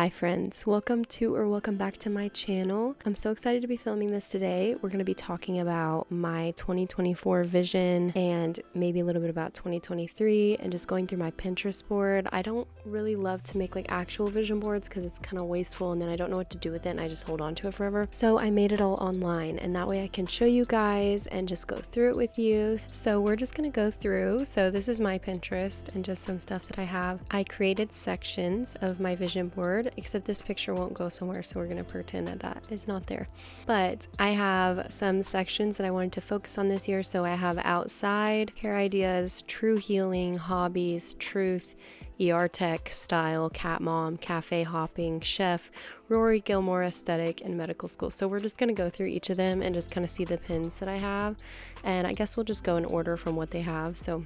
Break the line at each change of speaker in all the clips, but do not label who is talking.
Hi friends, welcome back to my channel. I'm so excited to be filming this today. We're going to be talking about my 2024 vision and maybe a little bit about 2023 and just going through my Pinterest board. I don't really love to make like actual vision boards because it's kind of wasteful and then I don't know what to do with it and I just hold on to it forever. So I made it all online and that way I can show you guys and just go through it with you. So we're just going to go through. So this is my Pinterest and just some stuff that I have. I created sections of my vision board, except this picture won't go somewhere, so we're going to pretend that that is not there. But I have some sections that I wanted to focus on this year. So I have outside, hair ideas, true healing, hobbies, truth, ER tech, style, cat mom, cafe hopping, chef, Rory Gilmore aesthetic, and medical school. So we're just going to go through each of them and just kind of see the pins that I have. And I guess we'll just go in order from what they have. So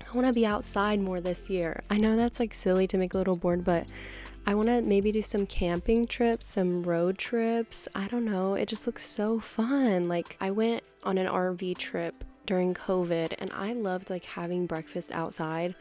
I want to be outside more this year. I know that's like silly to make a little board, but I want to maybe do some camping trips, some road trips. I don't know. It just looks so fun. Like I went on an RV trip during COVID and I loved like having breakfast outside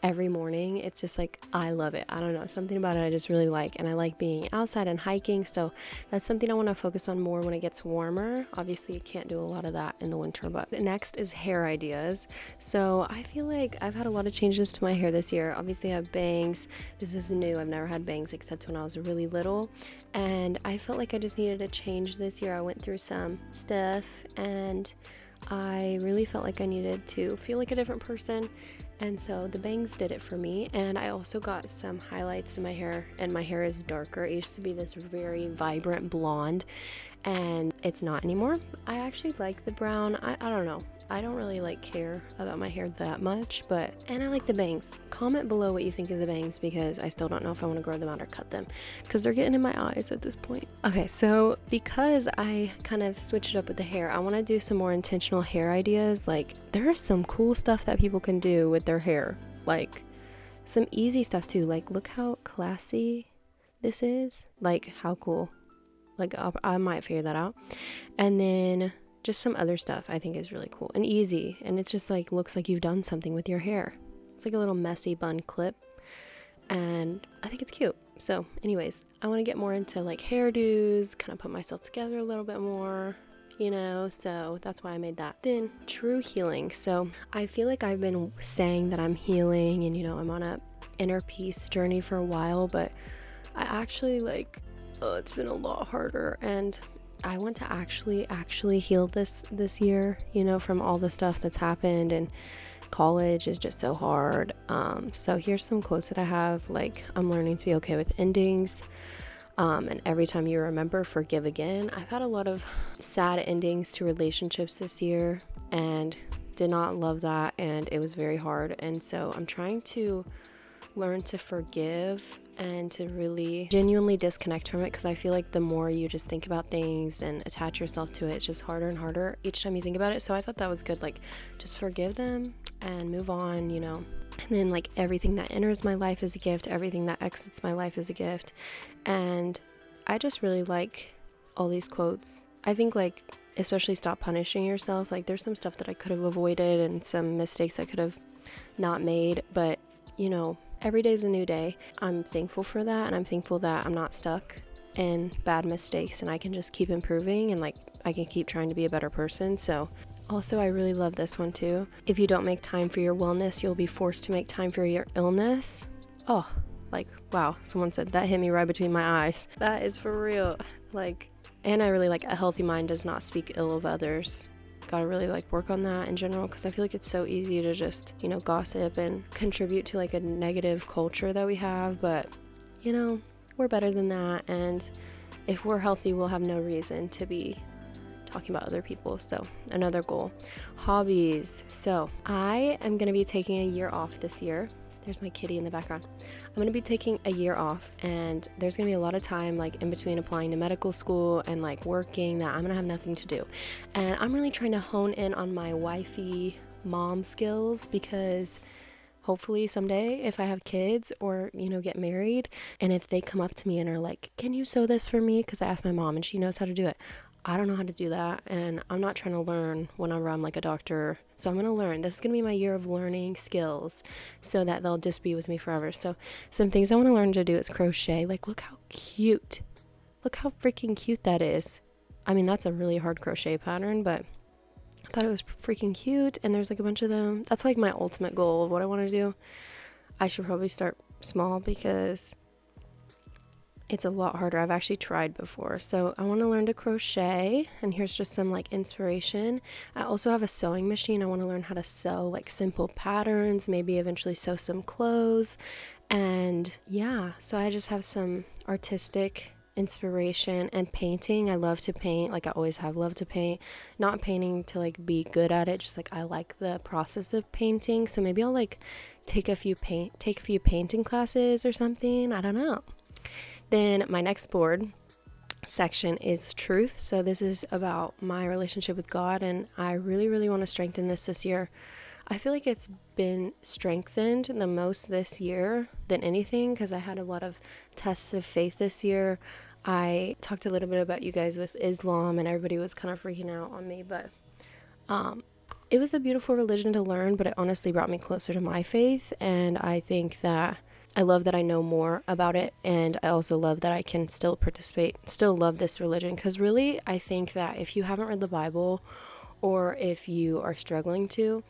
every morning. It's just like, I love it. I don't know, something about it I just really like, and I like being outside and hiking. So that's something I want to focus on more when it gets warmer. Obviously you can't do a lot of that in the winter. But next is hair ideas. So I feel like I've had a lot of changes to my hair this year. Obviously I have bangs. This is new. I've never had bangs except when I was really little, and I felt like I just needed a change this year. I went through some stuff and I really felt like I needed to feel like a different person. And so the bangs did it for me. And I also got some highlights in my hair, and my hair is darker. It used to be this very vibrant blonde and it's not anymore. I actually like the brown. I don't know. I don't really like care about my hair that much, and I like the bangs. Comment below what you think of the bangs because I still don't know if I want to grow them out or cut them because they're getting in my eyes at this point. Okay, so because I kind of switched it up with the hair, I want to do some more intentional hair ideas. Like there is some cool stuff that people can do with their hair, like some easy stuff too. Like look how classy this is. Like how cool. Like I might figure that out. And then just some other stuff I think is really cool and easy, and it's just like looks like you've done something with your hair. It's like a little messy bun clip and I think it's cute. So anyways, I want to get more into like hairdos, kind of put myself together a little bit more, so that's why I made that. Then true healing. So I feel like I've been saying that I'm healing and I'm on a inner peace journey for a while, but I actually it's been a lot harder, and I want to actually heal this year, from all the stuff that's happened, and college is just so hard. So here's some quotes that I have, like I'm learning to be okay with endings, and every time you remember, forgive again. I've had a lot of sad endings to relationships this year and did not love that, and it was very hard. And so I'm trying to learn to forgive and to really genuinely disconnect from it, because I feel like the more you just think about things and attach yourself to it, it's just harder and harder each time you think about it. So I thought that was good, like just forgive them and move on, and then like everything that enters my life is a gift, everything that exits my life is a gift. And I just really like all these quotes. I think like especially stop punishing yourself. Like there's some stuff that I could have avoided and some mistakes I could have not made, but every day is a new day. I'm thankful for that, and I'm thankful that I'm not stuck in bad mistakes and I can just keep improving, and like I can keep trying to be a better person. So also I really love this one too. If you don't make time for your wellness, you'll be forced to make time for your illness. Oh, like wow, someone said that, hit me right between my eyes. That is for real. And I really like a healthy mind does not speak ill of others. Gotta really work on that in general, because I feel like it's so easy to just gossip and contribute to like a negative culture that we have, but we're better than that, and if we're healthy we'll have no reason to be talking about other people. So another goal, hobbies. So I am gonna be taking a year off this year. There's my kitty in the background. I'm going to be taking a year off, and there's going to be a lot of time in between applying to medical school and working that I'm going to have nothing to do. And I'm really trying to hone in on my wifey mom skills, because hopefully someday if I have kids or, get married, and if they come up to me and are like, can you sew this for me? Because I asked my mom and she knows how to do it. I don't know how to do that, and I'm not trying to learn whenever I'm like a doctor. So I'm going to learn. This is going to be my year of learning skills so that they'll just be with me forever. So some things I want to learn to do is crochet. Like, look how cute. Look how freaking cute that is. I mean, that's a really hard crochet pattern, but I thought it was freaking cute. And there's like a bunch of them. That's like my ultimate goal of what I want to do. I should probably start small because it's a lot harder. I've actually tried before. So I want to learn to crochet, and here's just some like inspiration. I also have a sewing machine. I want to learn how to sew like simple patterns, maybe eventually sew some clothes. And yeah, so I just have some artistic inspiration. And painting, I love to paint. Like I always have loved to paint. Not painting to like be good at it, just like I like the process of painting. So maybe I'll like take a few painting classes or something. I don't know. Then my next board section is truth. So this is about my relationship with God, and I really, really want to strengthen this year. I feel like it's been strengthened the most this year than anything because I had a lot of tests of faith this year. I talked a little bit about you guys with Islam, and everybody was kind of freaking out on me, but it was a beautiful religion to learn, but it honestly brought me closer to my faith, and I think that I love that I know more about it, and I also love that I can still participate, still love this religion, because really I think that if you haven't read the Bible or if you are struggling to,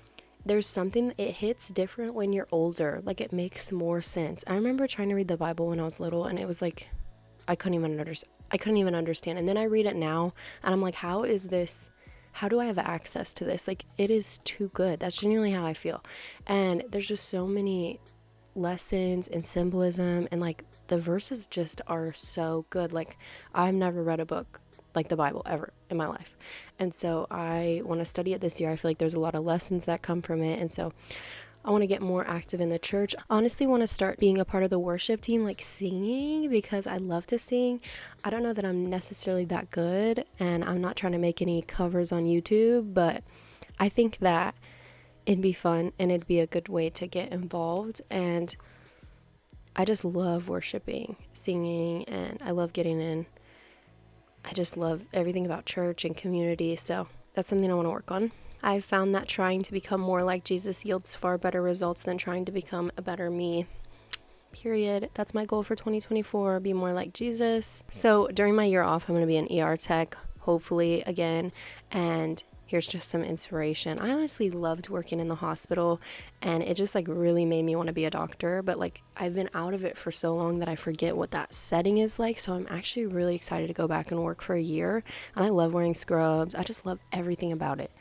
there's something, it hits different when you're older. Like it makes more sense. I remember trying to read the Bible when I was little, and it was like I couldn't even understand. And then I read it now and I'm like, how do I have access to this? Like it is too good. That's genuinely how I feel. And there's just so many lessons and symbolism, and like the verses just are so good. Like I've never read a book like the Bible ever in my life, and so I want to study it this year. I feel like there's a lot of lessons that come from it, and so I want to get more active in the church. I honestly want to start being a part of the worship team, like singing, because I love to sing. I don't know that I'm necessarily that good, and I'm not trying to make any covers on YouTube, but I think that it'd be fun and it'd be a good way to get involved. And I just love worshiping, singing, and I love getting in. I just love everything about church and community. So that's something I want to work on. I've found that trying to become more like Jesus yields far better results than trying to become a better me. Period. That's my goal for 2024, be more like Jesus. So during my year off, I'm going to be an ER tech, hopefully again, and here's just some inspiration. I honestly loved working in the hospital, and it just like really made me want to be a doctor, but like I've been out of it for so long that I forget what that setting is like. So I'm actually really excited to go back and work for a year, and I love wearing scrubs. I just love everything about it.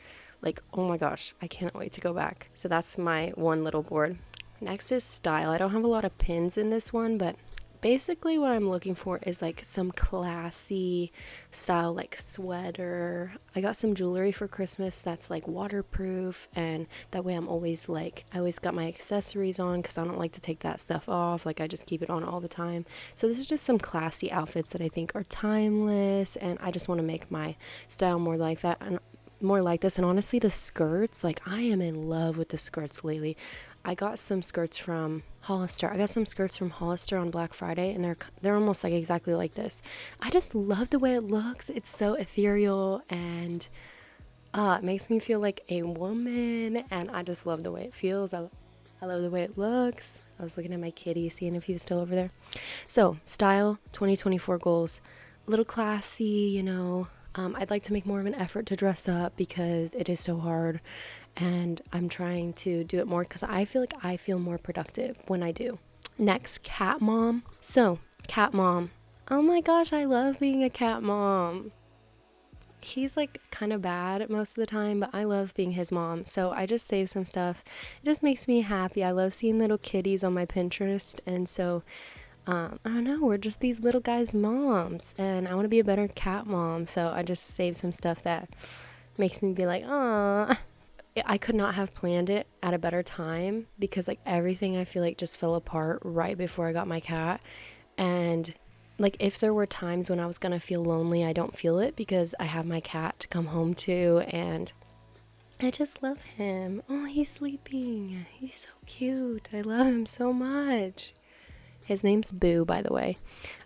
Like, oh my gosh, I can't wait to go back. So that's my one little board. Next is style. I don't have a lot of pins in this one, but basically what I'm looking for is like some classy style, like sweater. I got some jewelry for Christmas that's like waterproof, and that way I'm always like, I always got my accessories on because I don't like to take that stuff off. Like I just keep it on all the time. So this is just some classy outfits that I think are timeless, and I just want to make my style more like that and more like this. And honestly, the skirts, like I am in love with the skirts lately. I got some skirts from Hollister. On Black Friday, and they're almost like exactly like this. I just love the way it looks. It's so ethereal, and it makes me feel like a woman, and I just love the way it feels. I love the way it looks. I was looking at my kitty, seeing if he was still over there. So, style, 2024 goals. A little classy, you know. I'd like to make more of an effort to dress up because it is so hard, and I'm trying to do it more because I feel like I feel more productive when I do. Next, cat mom. So, cat mom. Oh my gosh, I love being a cat mom. He's like kind of bad most of the time, but I love being his mom. So I just save some stuff. It just makes me happy. I love seeing little kitties on my Pinterest, and so I don't know, we're just these little guys' moms, and I want to be a better cat mom, so I just saved some stuff that makes me be like, aw. I could not have planned it at a better time because like everything I feel like just fell apart right before I got my cat. And like if there were times when I was gonna feel lonely, I don't feel it because I have my cat to come home to, and I just love him. Oh, he's sleeping. He's so cute. I love him so much. His name's Boo, by the way.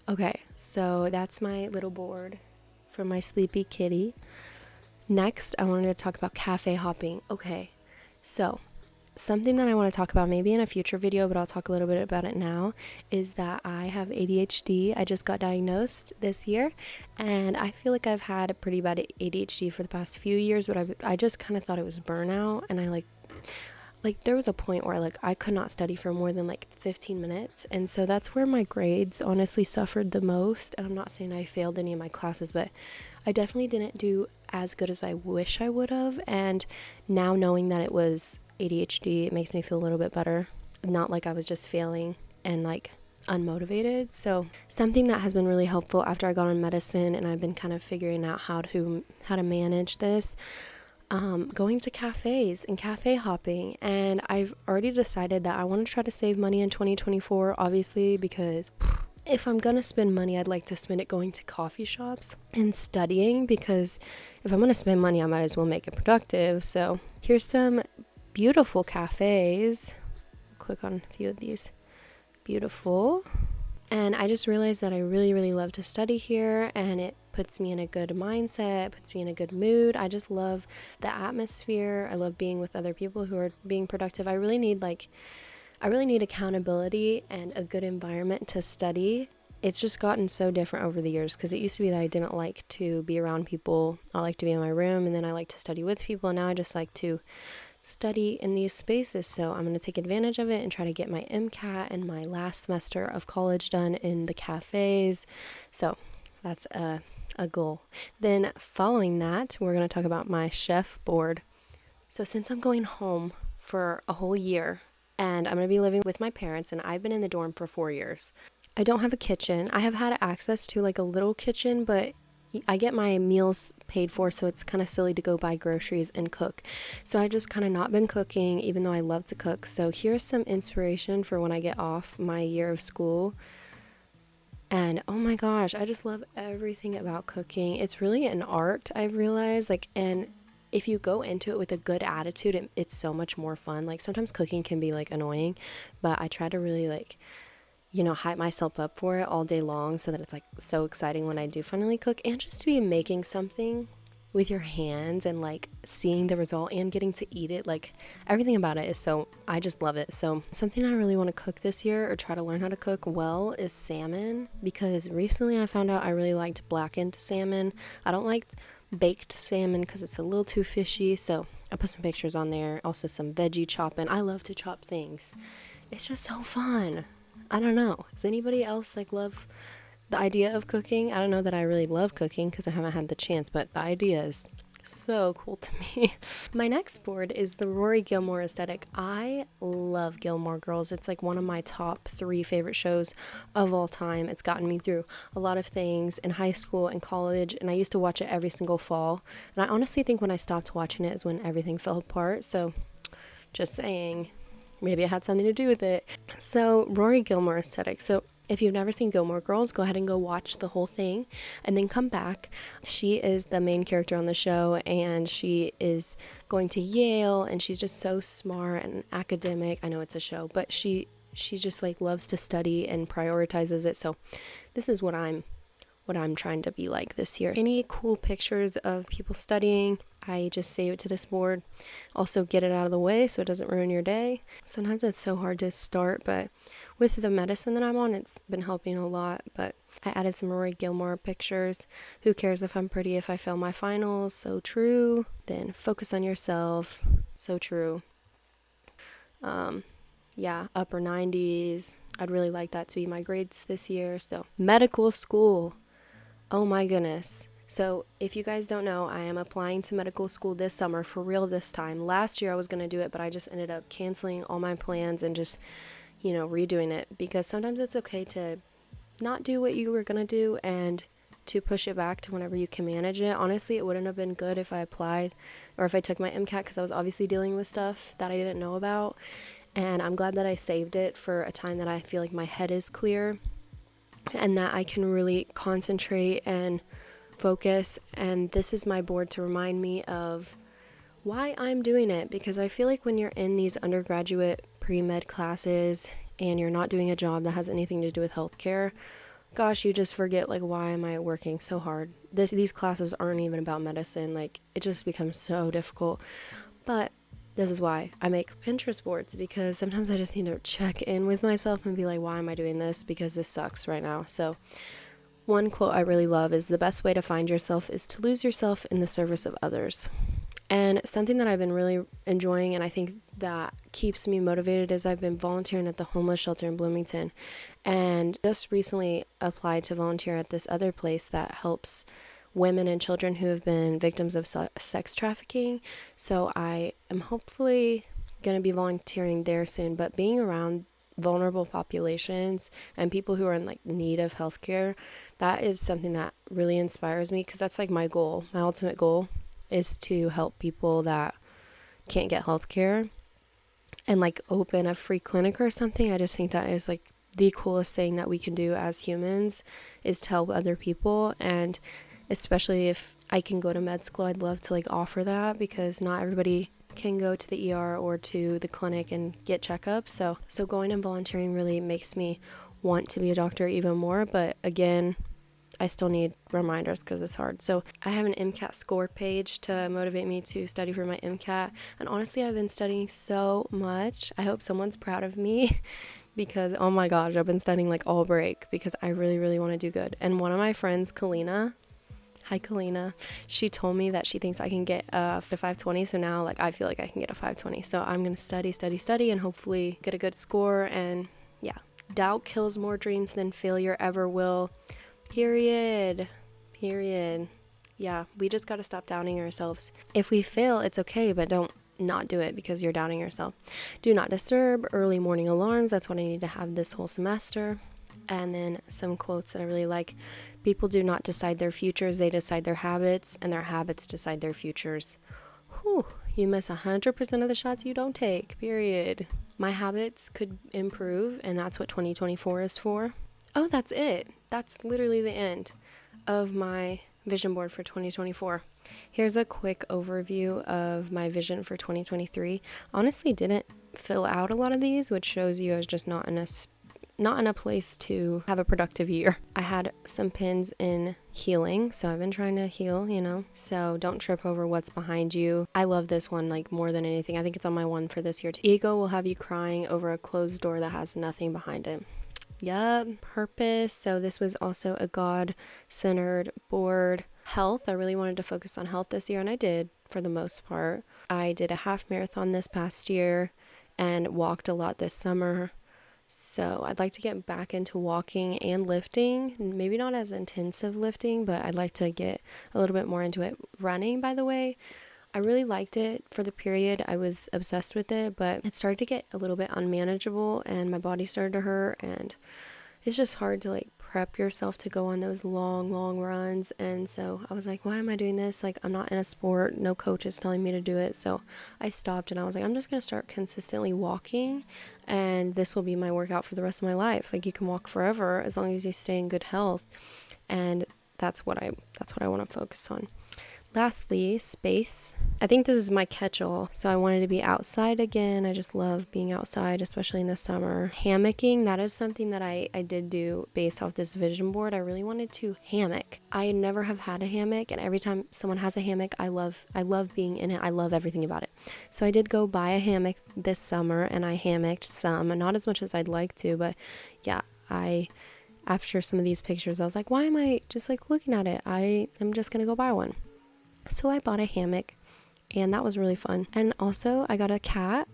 Okay, so that's my little board from my sleepy kitty. Next, I wanted to talk about cafe hopping. Okay, so something that I want to talk about maybe in a future video, but I'll talk a little bit about it now, is that I have ADHD. I just got diagnosed this year, and I feel like I've had a pretty bad ADHD for the past few years, but I just kind of thought it was burnout, and I like there was a point where like I could not study for more than like 15 minutes, and so that's where my grades honestly suffered the most. And I'm not saying I failed any of my classes, but I definitely didn't do as good as I wish I would have. And now knowing that it was ADHD, it makes me feel a little bit better, not like I was just failing and like unmotivated. So something that has been really helpful after I got on medicine and I've been kind of figuring out how to manage this, going to cafes and cafe hopping. And I've already decided that I want to try to save money in 2024, obviously, because if I'm gonna spend money, I'd like to spend it going to coffee shops and studying, because if I'm gonna spend money, I might as well make it productive. So here's some beautiful cafes. Click on a few of these. Beautiful. And I just realized that I really, really love to study here, and it puts me in a good mindset, puts me in a good mood. I just love the atmosphere. I love being with other people who are being productive. I really need accountability and a good environment to study. It's just gotten so different over the years, because it used to be that I didn't like to be around people. I like to be in my room, and then I like to study with people. And now I just like to study in these spaces. So I'm going to take advantage of it and try to get my MCAT and my last semester of college done in the cafes. So that's a goal. Then following that, we're going to talk about my chef board. So since I'm going home for a whole year, and I'm going to be living with my parents, and I've been in the dorm for 4 years, I don't have a kitchen. I have had access to like a little kitchen, but I get my meals paid for, so it's kind of silly to go buy groceries and cook. So I just kind of not been cooking, even though I love to cook. So here's some inspiration for when I get off my year of school. And oh my gosh, I just love everything about cooking. It's really an art, I've realized. And if you go into it with a good attitude, it's so much more fun. Like sometimes cooking can be like annoying, but I try to really hype myself up for it all day long, so that it's like so exciting when I do finally cook. And just to be making something with your hands and like seeing the result and getting to eat it, like everything about it is so, I just love it. So something I really want to cook this year, or try to learn how to cook well, is salmon, because recently I found out I really liked blackened salmon. I don't like baked salmon because it's a little too fishy. So I put some pictures on there, also some veggie chopping. I love to chop things. It's just so fun. I don't know. Does anybody else like love the idea of cooking? I don't know that I really love cooking because I haven't had the chance, but the idea is so cool to me. My next board is the Rory Gilmore aesthetic. I love Gilmore Girls. It's like one of my top 3 favorite shows of all time. It's gotten me through a lot of things in high school and college, and I used to watch it every single fall. And I honestly think when I stopped watching it is when everything fell apart. So just saying, maybe it had something to do with it. So Rory Gilmore aesthetic. So if you've never seen Gilmore Girls, go ahead and go watch the whole thing and then come back. She is the main character on the show, and she is going to Yale, and she's just so smart and academic. I know it's a show, but she just like loves to study and prioritizes it. So this is what I'm trying to be like this year. Any cool pictures of people studying, I just save it to this board. Also get it out of the way so it doesn't ruin your day. Sometimes it's so hard to start, but with the medicine that I'm on, it's been helping a lot. But I added some Rory Gilmore pictures. Who cares if I'm pretty if I fail my finals? So true. Then focus on yourself. So true. Upper 90s. I'd really like that to be my grades this year. So medical school. Oh my goodness. So if you guys don't know, I am applying to medical school this summer, for real this time. Last year I was going to do it, but I just ended up canceling all my plans and just, redoing it, because sometimes it's okay to not do what you were going to do and to push it back to whenever you can manage it. Honestly, it wouldn't have been good if I applied or if I took my MCAT, because I was obviously dealing with stuff that I didn't know about. And I'm glad that I saved it for a time that I feel like my head is clear and that I can really concentrate and focus. And this is my board to remind me of why I'm doing it, because I feel like when you're in these undergraduate pre-med classes and you're not doing a job that has anything to do with healthcare, gosh, you just forget, like, why am I working so hard? These classes aren't even about medicine. Like, it just becomes so difficult. But this is why I make Pinterest boards, because sometimes I just need to check in with myself and be like, why am I doing this? Because this sucks right now. So one quote I really love is, the best way to find yourself is to lose yourself in the service of others. And something that I've been really enjoying, and I think that keeps me motivated, is I've been volunteering at the homeless shelter in Bloomington, and just recently applied to volunteer at this other place that helps women and children who have been victims of sex trafficking. So I am hopefully going to be volunteering there soon. But being around vulnerable populations and people who are in like need of healthcare, that is something that really inspires me, because that's like my goal. My ultimate goal is to help people that can't get healthcare and like open a free clinic or something. I just think that is like the coolest thing that we can do as humans, is to help other people. And especially if I can go to med school, I'd love to like offer that, because not everybody can go to the ER or to the clinic and get checkups. So going and volunteering really makes me want to be a doctor even more. But again, I still need reminders because it's hard. So I have an MCAT score page to motivate me to study for my MCAT. And honestly, I've been studying so much. I hope someone's proud of me because, oh my gosh, I've been studying like all break, because I really, really want to do good. And one of my friends, Kalina, hi Kalina, she told me that she thinks I can get a 520. So now like I feel like I can get a 520. So I'm going to study and hopefully get a good score. And yeah, doubt kills more dreams than failure ever will. Period. Yeah, we just got to stop doubting ourselves. If we fail, it's okay, but don't not do it because you're doubting yourself. Do not disturb, early morning alarms. That's what I need to have this whole semester. And then some quotes that I really like. People do not decide their futures, they decide their habits, and their habits decide their futures. Whew, you miss 100% of the shots you don't take, period. My habits could improve, and that's what 2024 is for. Oh, that's it. That's literally the end of my vision board for 2024. Here's a quick overview of my vision for 2023. Honestly, didn't fill out a lot of these, which shows you I was just not in a place to have a productive year. I had some pins in healing, so I've been trying to heal, so don't trip over what's behind you. I love this one like more than anything. I think it's on my one for this year too. Ego will have you crying over a closed door that has nothing behind it. Yep. Purpose. So this was also a God-centered board. Health. I really wanted to focus on health this year, and I did for the most part. I did a half marathon this past year and walked a lot this summer. So I'd like to get back into walking and lifting. Maybe not as intensive lifting, but I'd like to get a little bit more into it. Running, by the way, I really liked it for the period. I was obsessed with it, but it started to get a little bit unmanageable and my body started to hurt, and it's just hard to like prep yourself to go on those long runs. And so I was like, why am I doing this? Like, I'm not in a sport. No coach is telling me to do it. So I stopped and I was like, I'm just going to start consistently walking, and this will be my workout for the rest of my life. Like, you can walk forever as long as you stay in good health. And that's what I want to focus on. Lastly, space. I think this is my catch-all. So I wanted to be outside again. I just love being outside, especially in the summer. Hammocking, that is something that I did do based off this vision board. I really wanted to hammock. I never have had a hammock, and every time someone has a hammock, I love being in it. I love everything about it. So I did go buy a hammock this summer, and I hammocked some, not as much as I'd like to, but yeah, after some of these pictures, I was like, why am I just like looking at it? I am just going to go buy one. So I bought a hammock, and that was really fun. And also I got a cat,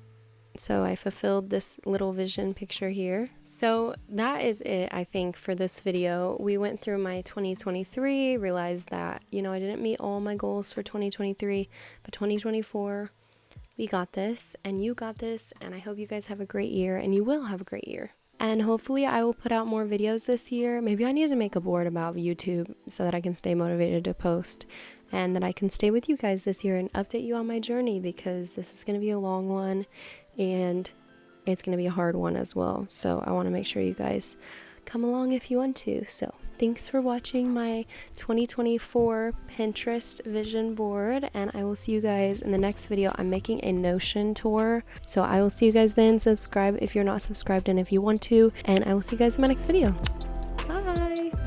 so I fulfilled this little vision picture here. So that is it, I think, for this video. We went through my 2023, realized that, I didn't meet all my goals for 2023, but 2024, we got this, and you got this, and I hope you guys have a great year, and you will have a great year. And hopefully I will put out more videos this year. Maybe I need to make a board about YouTube so that I can stay motivated to post, and that I can stay with you guys this year and update you on my journey, because this is going to be a long one and it's going to be a hard one as well. So I want to make sure you guys come along if you want to. So thanks for watching my 2024 Pinterest vision board, and I will see you guys in the next video. I'm making a Notion tour, so I will see you guys then. Subscribe if you're not subscribed and if you want to, and I will see you guys in my next video.